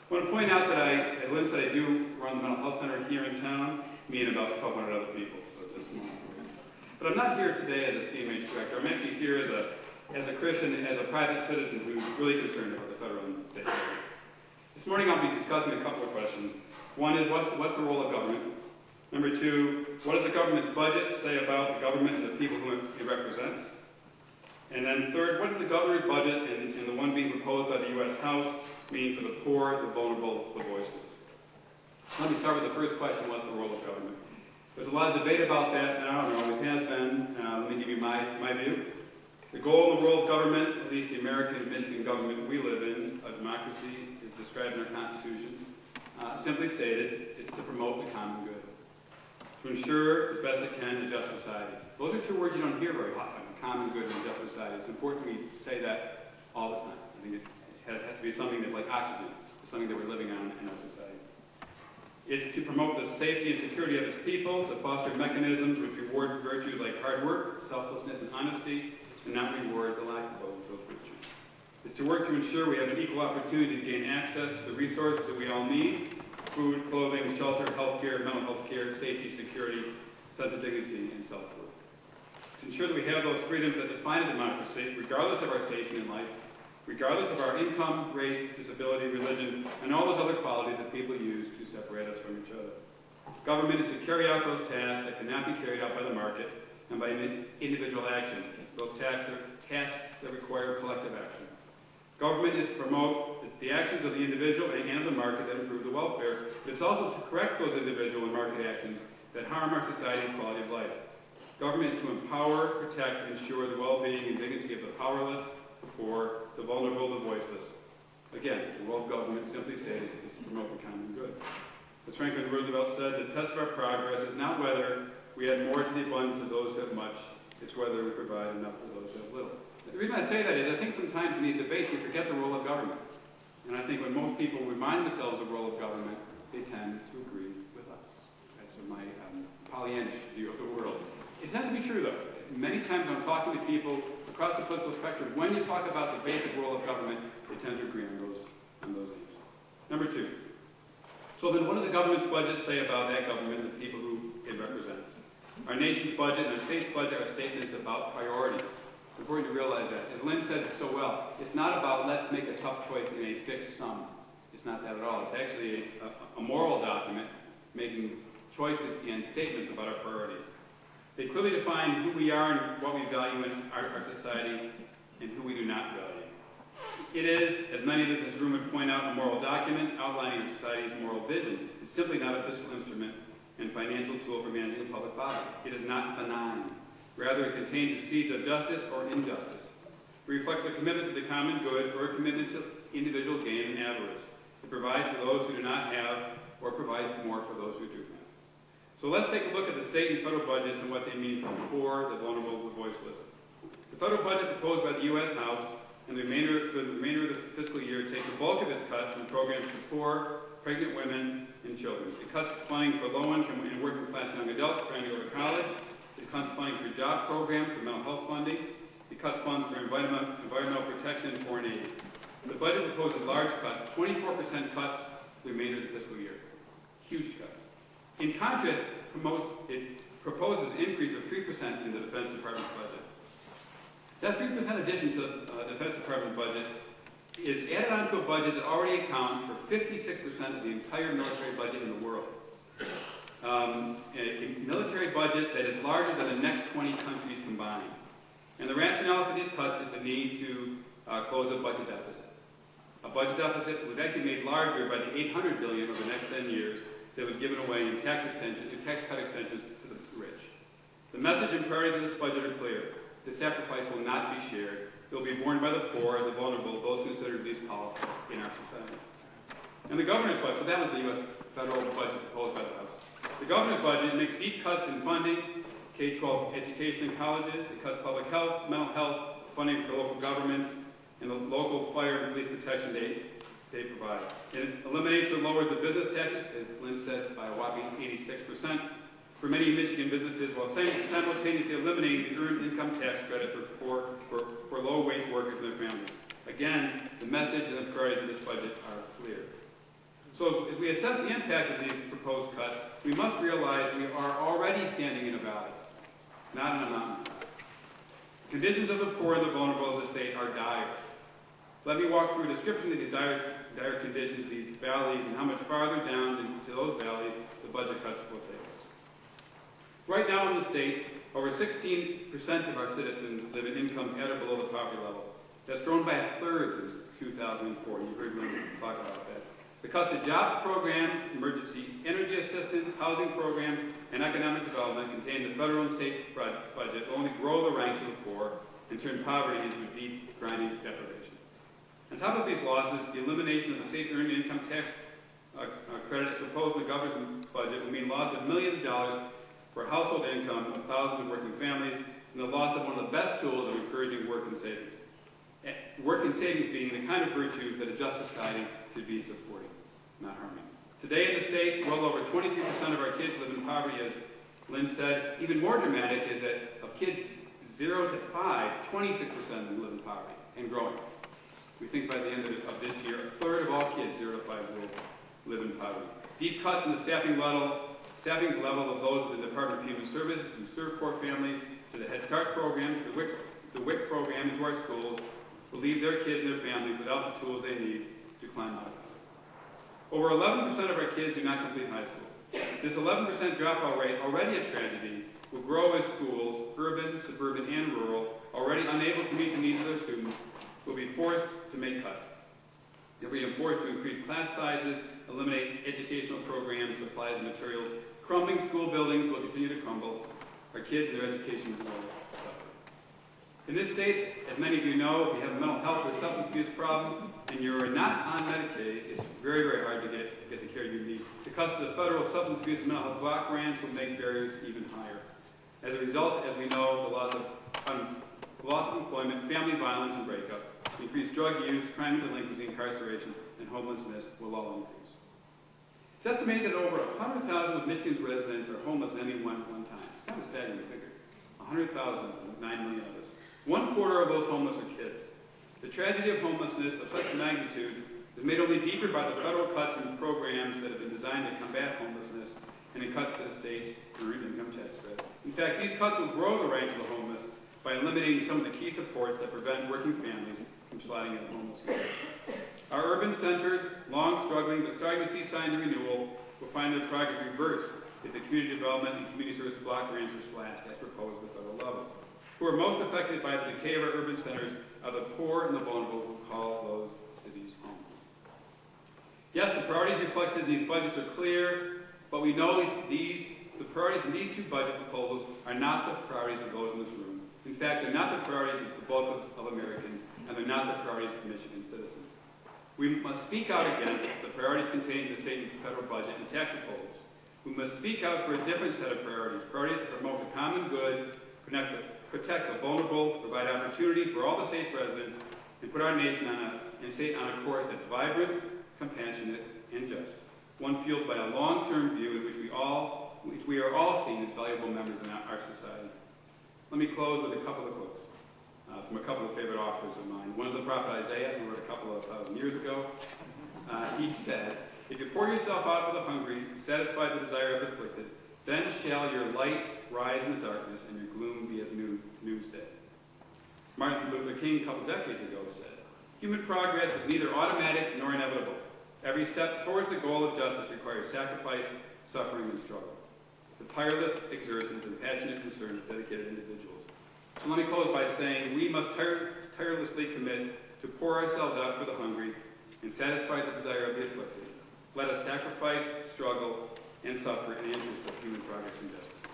I want to point out that as Lynn said, I do run the mental health center here in town, me and about 1,200 other people, so it's a small program. But I'm not here today as a CMH director. I'm actually here as a Christian, as a private citizen who's really concerned about the federal and state government. This morning I'll be discussing a couple of questions. One is, what's the role of government? Number two, what does the government's budget say about the government and the people who it represents? And then third, what does the governor's budget and the one being proposed by the U.S. House mean for the poor, the vulnerable, the voiceless? Let me start with the first question, what's the role of government? There's a lot of debate about that now, there always has been. Let me give you my view. The goal and the role of government, at least the American and Michigan government we live in, a democracy, is described in our Constitution. Simply stated, is to promote the common good. To ensure, as best it can, a just society. Those are two words you don't hear very often, common good and a just society. It's important we say that all the time. I think it has to be something that's like oxygen. It's something that we're living on in our society. It's to promote the safety and security of its people, to foster mechanisms which reward virtues like hard work, selflessness, and honesty, and not reward the lack of those virtues. It's to work to ensure we have an equal opportunity to gain access to the resources that we all need: food, clothing, shelter, health care, mental health care, safety, security, sense of dignity, and self-worth. To ensure that we have those freedoms that define a democracy, regardless of our station in life, regardless of our income, race, disability, religion, and all those other qualities that people use to separate us from each other. Government is to carry out those tasks that cannot be carried out by the market and by individual action, those tasks that require collective action. Government is to promote the actions of the individual and of the market that improve the welfare, but it's also to correct those individual and market actions that harm our society's quality of life. Government is to empower, protect, and ensure the well-being and dignity of the powerless, the poor, the vulnerable, the voiceless. Again, the role of government, simply stated, is to promote the common good. As Franklin Roosevelt said, the test of our progress is not whether we add more to the abundance of those who have much, it's whether we provide enough for those who have little. The reason I say that is I think sometimes in these debates we forget the role of government. And I think when most people remind themselves of the role of government, they tend to agree with us. That's my Pollyannish view of the world. It tends to be true, though. Many times when I'm talking to people across the political spectrum, when you talk about the basic role of government, they tend to agree on those aims. Number two. So then what does the government's budget say about that government and the people who it represents? Our nation's budget and our state's budget are statements about priorities. It's important to realize that. As Lynn said so well, it's not about let's make a tough choice in a fixed sum. It's not that at all. It's actually a moral document making choices and statements about our priorities. They clearly define who we are and what we value in our society and who we do not value. It is, as many of us in this room would point out, a moral document outlining society's moral vision. It's simply not a fiscal instrument and financial tool for managing a public body. It is not benign. Rather, it contains the seeds of justice or injustice. It reflects a commitment to the common good or a commitment to individual gain and avarice. It provides for those who do not have or provides more for those who do have. So let's take a look at the state and federal budgets and what they mean for the poor, the vulnerable, the voiceless. The federal budget proposed by the U.S. House and the remainder of the fiscal year takes the bulk of its cuts from programs for poor, pregnant women, and children. It cuts funding for low-income and working-class young adults trying to go to college. It cuts funding for job programs, for mental health funding. It cuts funds for environmental protection and foreign aid. The budget proposes large cuts, 24% cuts the remainder of the fiscal year. Huge cuts. In contrast, it proposes an increase of 3% in the Defense Department's budget. That 3% addition to the Defense Department budget is added onto a budget that already accounts for 56% of the entire military budget in the world. A military budget that is larger than the next 20 countries combined. And the rationale for these cuts is the need to close a budget deficit. A budget deficit that was actually made larger by the $800 billion over the next 10 years that was given away in tax cut extensions to the rich. The message and priorities of this budget are clear. The sacrifice will not be shared. It will be borne by the poor, the vulnerable, those considered least powerful in our society. And the governor's budget, so that was the U.S. federal budget proposed by the House. The governor's budget makes deep cuts in funding, K-12 education in colleges. It cuts public health, mental health, funding for local governments, and the local fire and police protection they provide. It eliminates or lowers the business taxes, as Lynn said, by a whopping 86%. For many Michigan businesses, while simultaneously eliminating the earned income tax credit for low-wage workers and their families. Again, the message and the priorities of this budget are clear. So as we assess the impact of these proposed cuts, we must realize we are already standing in a valley, not in a mountaintop. The conditions of the poor and the vulnerable of the state are dire. Let me walk through a description of these dire conditions, these valleys, and how much farther down into those valleys the budget cuts will take us. Right now in the state, over 16% of our citizens live in incomes at or below the poverty level. That's grown by a third since 2004. You heard me talk about that. The cuts to jobs programs, emergency energy assistance, housing programs, and economic development contained in the federal and state budget will only grow the ranks of the poor and turn poverty into a deep, grinding deprivation. On top of these losses, the elimination of the state earned income tax credit as proposed in the governor's budget will mean loss of millions of dollars for household income of thousands of working families, and the loss of one of the best tools of encouraging work and savings. Work and savings being the kind of virtues that a just society should be supporting, not harming. Today in the state, well over 23% of our kids live in poverty, as Lynn said. Even more dramatic is that of kids 0 to 5, 26% of them live in poverty and growing. We think by the end of this year, a third of all kids 0 to 5 will live in poverty. Deep cuts in the staffing level of those with the Department of Human Services who serve poor families, to the Head Start program, to the WIC program, and to our schools, will leave their kids and their families without the tools they need to climb out of poverty. Over 11% of our kids do not complete high school. This 11% dropout rate, already a tragedy, will grow as schools, urban, suburban, and rural, already unable to meet the needs of their students, will be forced to make cuts. They'll be forced to increase class sizes, eliminate educational programs, supplies, and materials. Crumbling school buildings will continue to crumble. Our kids and their education will suffer. In this state, as many of you know, if you have a mental health or substance abuse problem and you're not on Medicaid, it's very, very hard to get the care you need. The cost of the federal substance abuse and mental health block grants will make barriers even higher. As a result, as we know, the loss of employment, family violence and breakup, increased drug use, crime and delinquency, incarceration, and homelessness will all increase. It's estimated that over 100,000 of Michigan's residents are homeless at any one time. It's kind of a staggering figure. 100,000 of 9 million of us. 1/4 of those homeless are kids. The tragedy of homelessness of such magnitude is made only deeper by the federal cuts and programs that have been designed to combat homelessness and in cuts to the state's earned income tax credit. In fact, these cuts will grow the ranks of the homeless by eliminating some of the key supports that prevent working families from sliding into homelessness. Our urban centers, long struggling but starting to see signs of renewal, will find their progress reversed if the community development and community service block grants are slashed as proposed at the federal level. Who are most affected by the decay of our urban centers are the poor and the vulnerable who call those cities home. Yes, the priorities reflected in these budgets are clear, but we know the priorities in these two budget proposals are not the priorities of those in this room. In fact, they're not the priorities of the bulk of Americans, and they're not the priorities of Michigan citizens. We must speak out against the priorities contained in the state and federal budget and tax proposals. We must speak out for a different set of priorities that promote the common good, protect the vulnerable, provide opportunity for all the state's residents, and put our nation and state on a course that's vibrant, compassionate, and just. One fueled by a long-term view in which we are all seen as valuable members in our society. Let me close with a couple of quotes from a couple of favorite authors of mine. One is the prophet Isaiah, who wrote a couple of thousand years ago. He said, "If you pour yourself out for the hungry, satisfy the desire of the afflicted, then shall your light rise in the darkness and your gloom be as noonday." Martin Luther King, a couple decades ago, said, "Human progress is neither automatic nor inevitable. Every step towards the goal of justice requires sacrifice, suffering, and struggle. The tireless exertions and passionate concern of dedicated individuals." So let me close by saying we must tirelessly commit to pour ourselves out for the hungry and satisfy the desire of the afflicted. Let us sacrifice, struggle, and suffer in the interest of human progress and justice.